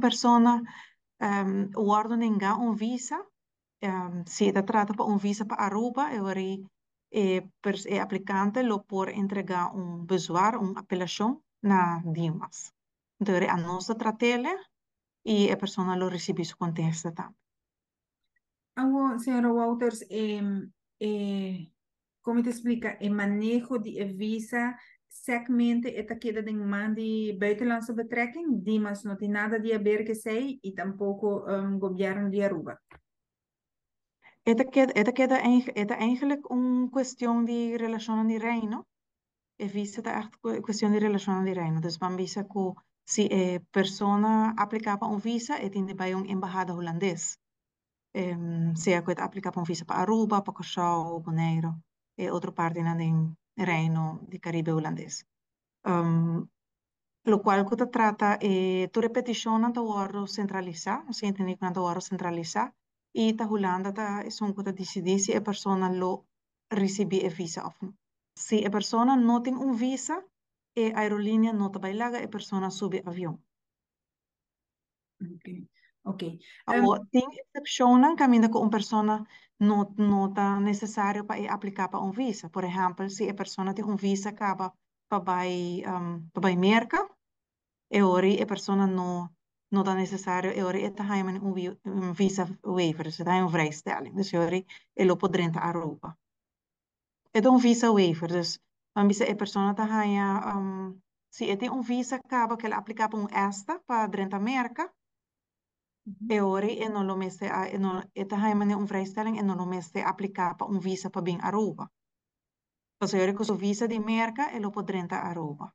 persona guarda ninguém um visa, se trata para um visa para Aruba, o aplicante lo pode entregar um bezwaar, uma apelação na Dimas. Então, a nossa tratele e a persona lo recebe su contesta também. Senhora Walters, como te explica, o manejo de visa segmente esta queda de man de buitenlandse betrekking, die mas não tem nada de a ver que sei e tampouco governo de Aruba. Het eigenlijk een kwestie die relatie di reino. E visa è echt questione di relazione di reino. Dus van visa que si persona applicava un visa e tinde bij een embajada holandês. Se é que applicava un visa para Aruba, para Curaçao, Bonaire e outra parte na din reino di Caribe holandês. Lo qual que trata tu repetição na tua centralizar, se entende que na tua centralizar e ta Holanda ta son que decidir se a persona lo recebi a visa of não. Se a persona não tem um visa, a aerolínea não vai lá a persona sube avião. Ok. Ok. Agora, tem exceções caminho com uma persona não tá necessário para aplicar para um visa. Por exemplo, se a persona tem um visa acaba para vai merca, e ora a persona não está necessário, e ora está um visa waiver, se dá vrijstelling. Dus ora ele pode entrar a Aruba. É um visa waiver, dus dan bisa a persona está se ele tem um visa acaba que ele aplica para um esta para dentro da América, e ora e não lo meste e não está um vrijstelling e não lo meste aplicar para um visa para bem Aruba. Dus ora com o visa de América ele pode entrar a Aruba.